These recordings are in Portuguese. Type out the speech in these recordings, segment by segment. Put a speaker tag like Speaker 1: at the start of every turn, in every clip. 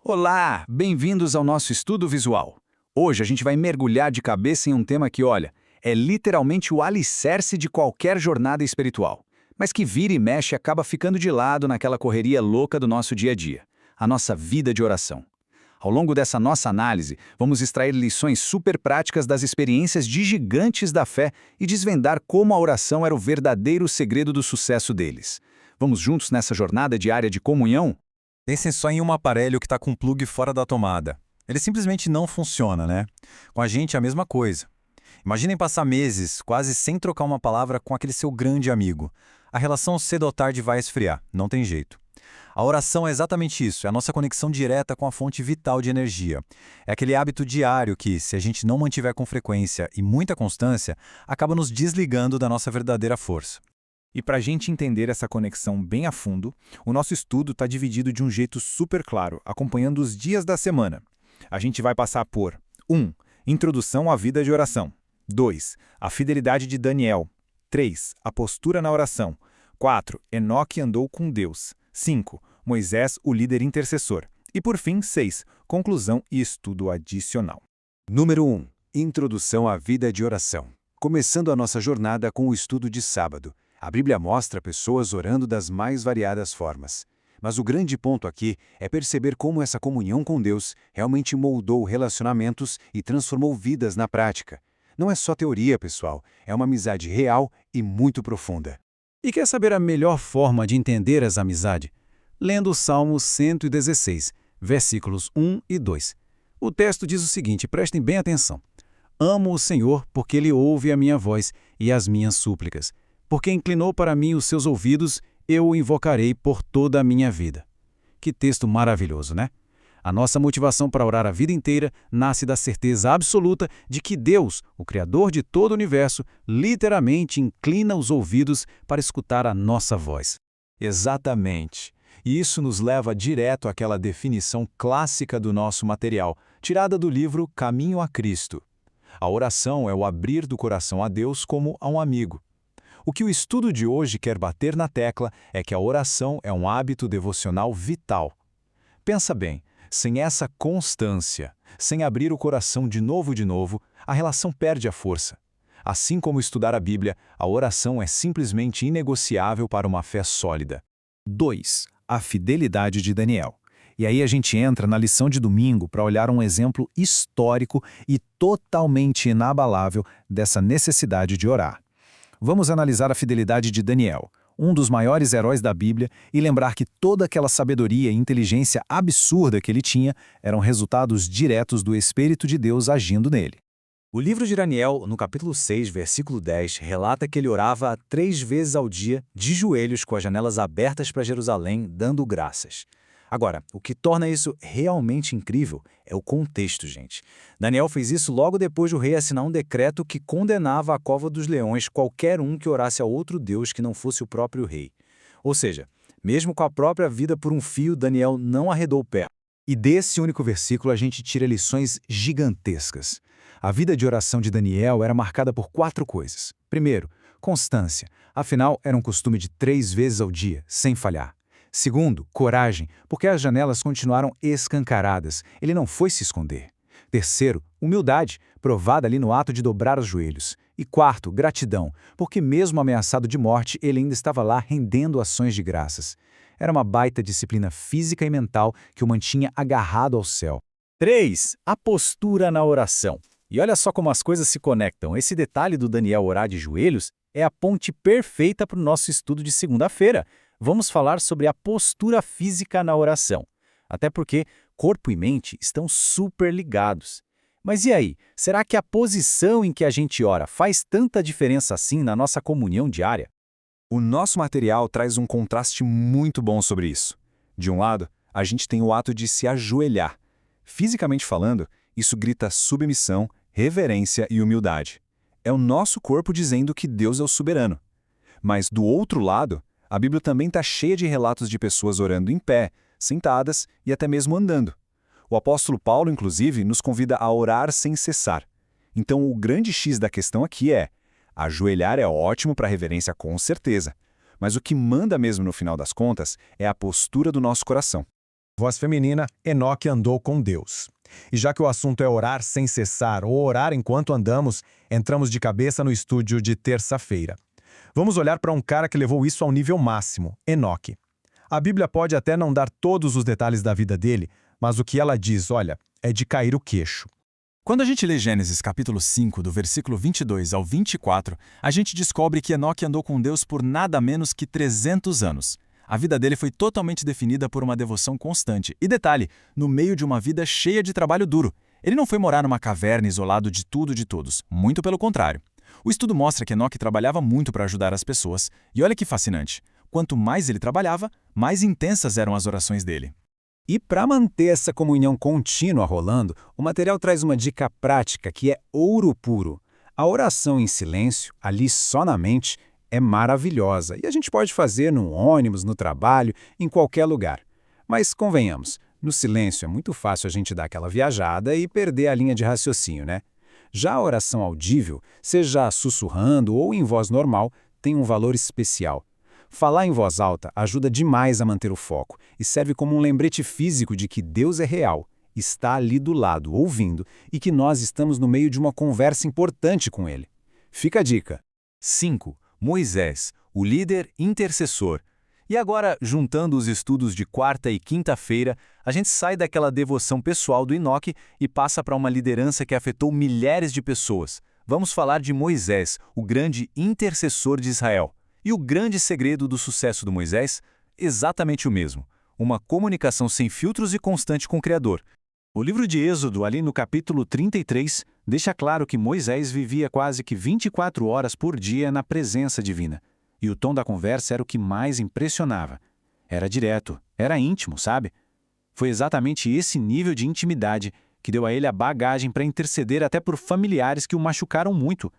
Speaker 1: Olá, bem-vindos ao nosso estudo visual. Hoje a gente vai mergulhar de cabeça em um tema que, olha, é literalmente o alicerce de qualquer jornada espiritual, mas que vira e mexe e acaba ficando de lado naquela correria louca do nosso dia a dia, a nossa vida de oração. Ao longo dessa nossa análise, vamos extrair lições super práticas das experiências de gigantes da fé e desvendar como a oração era o verdadeiro segredo do sucesso deles. Vamos juntos nessa jornada diária de comunhão?
Speaker 2: Pensem só em um aparelho que está com o plug fora da tomada. Ele simplesmente não funciona, né? Com a gente é a mesma coisa. Imaginem passar meses quase sem trocar uma palavra com aquele seu grande amigo. A relação cedo ou tarde vai esfriar, não tem jeito. A oração é exatamente isso, é a nossa conexão direta com a fonte vital de energia. É aquele hábito diário que, se a gente não mantiver com frequência e muita constância, acaba nos desligando da nossa verdadeira força.
Speaker 3: E para a gente entender essa conexão bem a fundo, o nosso estudo está dividido de um jeito super claro, acompanhando os dias da semana. A gente vai passar por 1. Introdução à vida de oração. 2. A fidelidade de Daniel. 3. A postura na oração. 4. Enoque andou com Deus. 5. Moisés, o líder intercessor. E por fim, 6. Conclusão e estudo adicional.
Speaker 4: Número 1. Introdução à vida de oração. Começando a nossa jornada com o estudo de sábado. A Bíblia mostra pessoas orando das mais variadas formas. Mas o grande ponto aqui é perceber como essa comunhão com Deus realmente moldou relacionamentos e transformou vidas na prática. Não é só teoria, pessoal, é uma amizade real e muito profunda.
Speaker 1: E quer saber a melhor forma de entender essa amizade? Lendo o Salmo 116, versículos 1 e 2. O texto diz o seguinte, prestem bem atenção. Amo o Senhor porque Ele ouve a minha voz e as minhas súplicas. Porque inclinou para mim os seus ouvidos, eu o invocarei por toda a minha vida. Que texto maravilhoso, né? A nossa motivação para orar a vida inteira nasce da certeza absoluta de que Deus, o Criador de todo o universo, literalmente inclina os ouvidos para escutar a nossa voz.
Speaker 2: Exatamente. E isso nos leva direto àquela definição clássica do nosso material, tirada do livro Caminho a Cristo. A oração é o abrir do coração a Deus como a um amigo. O que o estudo de hoje quer bater na tecla é que a oração é um hábito devocional vital. Pensa bem, sem essa constância, sem abrir o coração de novo, a relação perde a força. Assim como estudar a Bíblia, a oração é simplesmente inegociável para uma fé sólida.
Speaker 1: 2. A fidelidade de Daniel. E aí a gente entra na lição de domingo para olhar um exemplo histórico e totalmente inabalável dessa necessidade de orar. Vamos analisar a fidelidade de Daniel, um dos maiores heróis da Bíblia, e lembrar que toda aquela sabedoria e inteligência absurda que ele tinha eram resultados diretos do Espírito de Deus agindo nele.
Speaker 2: O livro de Daniel, no capítulo 6, versículo 10, relata que ele orava 3 vezes ao dia, de joelhos, com as janelas abertas para Jerusalém, dando graças. Agora, o que torna isso realmente incrível é o contexto, gente. Daniel fez isso logo depois do rei assinar um decreto que condenava à cova dos leões qualquer um que orasse a outro Deus que não fosse o próprio rei. Ou seja, mesmo com a própria vida por um fio, Daniel não arredou o pé.
Speaker 1: E desse único versículo a gente tira lições gigantescas. A vida de oração de Daniel era marcada por 4 coisas. Primeiro, constância. Afinal, era um costume de 3 vezes ao dia, sem falhar. Segundo, coragem, porque as janelas continuaram escancaradas, ele não foi se esconder. Terceiro, humildade, provada ali no ato de dobrar os joelhos. E quarto, gratidão, porque mesmo ameaçado de morte, ele ainda estava lá rendendo ações de graças. Era uma baita disciplina física e mental que o mantinha agarrado ao céu.
Speaker 3: 3. A postura na oração. E olha só como as coisas se conectam. Esse detalhe do Daniel orar de joelhos é a ponte perfeita para o nosso estudo de segunda-feira. Vamos falar sobre a postura física na oração. Até porque corpo e mente estão super ligados. Mas e aí, será que a posição em que a gente ora faz tanta diferença assim na nossa comunhão diária?
Speaker 2: O nosso material traz um contraste muito bom sobre isso. De um lado, a gente tem o ato de se ajoelhar. Fisicamente falando, isso grita submissão, reverência e humildade. É o nosso corpo dizendo que Deus é o soberano. Mas do outro lado, a Bíblia também está cheia de relatos de pessoas orando em pé, sentadas e até mesmo andando. O apóstolo Paulo, inclusive, nos convida a orar sem cessar. Então, o grande X da questão aqui é: ajoelhar é ótimo para reverência com certeza, mas o que manda mesmo no final das contas é a postura do nosso coração.
Speaker 5: Voz feminina, Enoque andou com Deus. E já que o assunto é orar sem cessar ou orar enquanto andamos, entramos de cabeça no estúdio de terça-feira. Vamos olhar para um cara que levou isso ao nível máximo, Enoque. A Bíblia pode até não dar todos os detalhes da vida dele, mas o que ela diz, olha, é de cair o queixo.
Speaker 2: Quando a gente lê Gênesis capítulo 5, do versículo 22 ao 24, a gente descobre que Enoque andou com Deus por nada menos que 300 anos. A vida dele foi totalmente definida por uma devoção constante. E detalhe, no meio de uma vida cheia de trabalho duro. Ele não foi morar numa caverna isolado de tudo e de todos, muito pelo contrário. O estudo mostra que Enoque trabalhava muito para ajudar as pessoas. E olha que fascinante, quanto mais ele trabalhava, mais intensas eram as orações dele.
Speaker 1: E para manter essa comunhão contínua rolando, o material traz uma dica prática que é ouro puro. A oração em silêncio, ali só na mente, é maravilhosa e a gente pode fazer no ônibus, no trabalho, em qualquer lugar. Mas convenhamos, no silêncio é muito fácil a gente dar aquela viajada e perder a linha de raciocínio, né? Já a oração audível, seja sussurrando ou em voz normal, tem um valor especial. Falar em voz alta ajuda demais a manter o foco e serve como um lembrete físico de que Deus é real, está ali do lado, ouvindo, e que nós estamos no meio de uma conversa importante com Ele. Fica a dica.
Speaker 2: 5. Moisés, o líder intercessor. E agora, juntando os estudos de quarta e quinta-feira, a gente sai daquela devoção pessoal do Enoque e passa para uma liderança que afetou milhares de pessoas. Vamos falar de Moisés, o grande intercessor de Israel. E o grande segredo do sucesso do Moisés? Exatamente o mesmo. Uma comunicação sem filtros e constante com o Criador. O livro de Êxodo, ali no capítulo 33, deixa claro que Moisés vivia quase que 24 horas por dia na presença divina. E o tom da conversa era o que mais impressionava. Era direto, era íntimo, sabe? Foi exatamente esse nível de intimidade que deu a ele a bagagem para interceder até por familiares que o machucaram muito.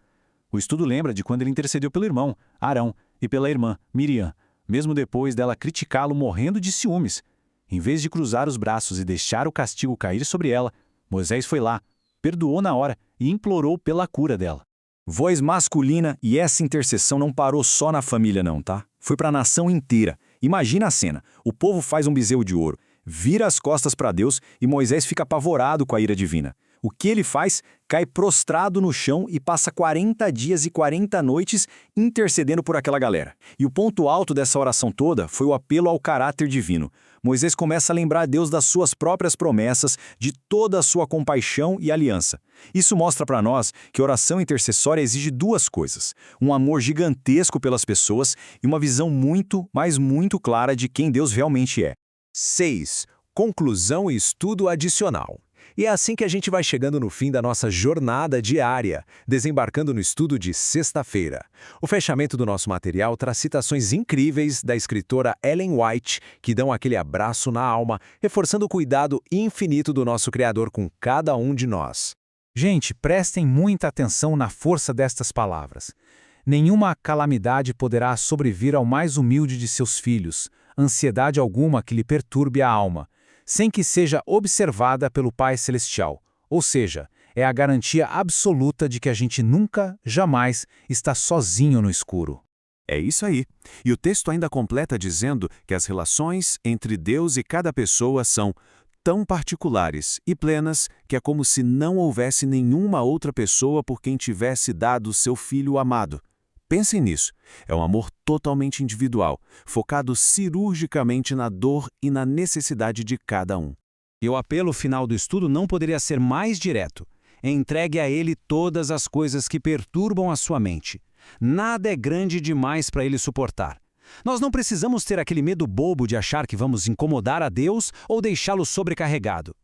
Speaker 2: O estudo lembra de quando ele intercedeu pelo irmão, Arão, e pela irmã, Miriam, mesmo depois dela criticá-lo morrendo de ciúmes. Em vez de cruzar os braços e deixar o castigo cair sobre ela, Moisés foi lá, perdoou na hora e implorou pela cura dela. Voz masculina, e essa intercessão não parou só na família não, tá? Foi para a nação inteira. Imagina a cena, o povo faz um bezerro de ouro, vira as costas para Deus e Moisés fica apavorado com a ira divina. O que ele faz? Cai prostrado no chão e passa 40 dias e 40 noites intercedendo por aquela galera. E o ponto alto dessa oração toda foi o apelo ao caráter divino. Moisés começa a lembrar a Deus das suas próprias promessas, de toda a sua compaixão e aliança. Isso mostra para nós que a oração intercessória exige duas coisas: um amor gigantesco pelas pessoas e uma visão muito, mas muito clara de quem Deus realmente é.
Speaker 5: 6. Conclusão e estudo adicional. E é assim que a gente vai chegando no fim da nossa jornada diária, desembarcando no estudo de sexta-feira. O fechamento do nosso material traz citações incríveis da escritora Ellen White, que dão aquele abraço na alma, reforçando o cuidado infinito do nosso Criador com cada um de nós.
Speaker 1: Gente, prestem muita atenção na força destas palavras. Nenhuma calamidade poderá sobrevir ao mais humilde de seus filhos, ansiedade alguma que lhe perturbe a alma, sem que seja observada pelo Pai Celestial. Ou seja, é a garantia absoluta de que a gente nunca, jamais, está sozinho no escuro.
Speaker 4: É isso aí. E o texto ainda completa dizendo que as relações entre Deus e cada pessoa são tão particulares e plenas que é como se não houvesse nenhuma outra pessoa por quem tivesse dado seu filho amado. Pensem nisso. É um amor totalmente individual, focado cirurgicamente na dor e na necessidade de cada um.
Speaker 1: E o apelo final do estudo não poderia ser mais direto. Entregue a Ele todas as coisas que perturbam a sua mente. Nada é grande demais para Ele suportar. Nós não precisamos ter aquele medo bobo de achar que vamos incomodar a Deus ou deixá-lo sobrecarregado.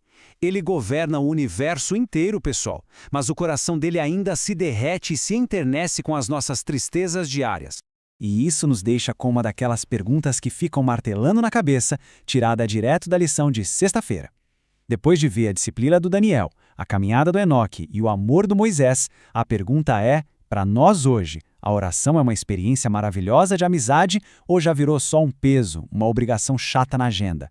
Speaker 1: Ele governa o universo inteiro, pessoal, mas o coração dele ainda se derrete e se enternece com as nossas tristezas diárias. E isso nos deixa com uma daquelas perguntas que ficam martelando na cabeça, tirada direto da lição de sexta-feira. Depois de ver a disciplina do Daniel, a caminhada do Enoque e o amor do Moisés, a pergunta é, para nós hoje, a oração é uma experiência maravilhosa de amizade ou já virou só um peso, uma obrigação chata na agenda?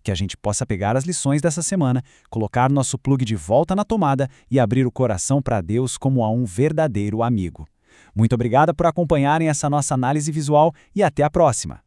Speaker 1: Que a gente possa pegar as lições dessa semana, colocar nosso plug de volta na tomada e abrir o coração para Deus como a um verdadeiro amigo. Muito obrigada por acompanharem essa nossa análise visual e até a próxima!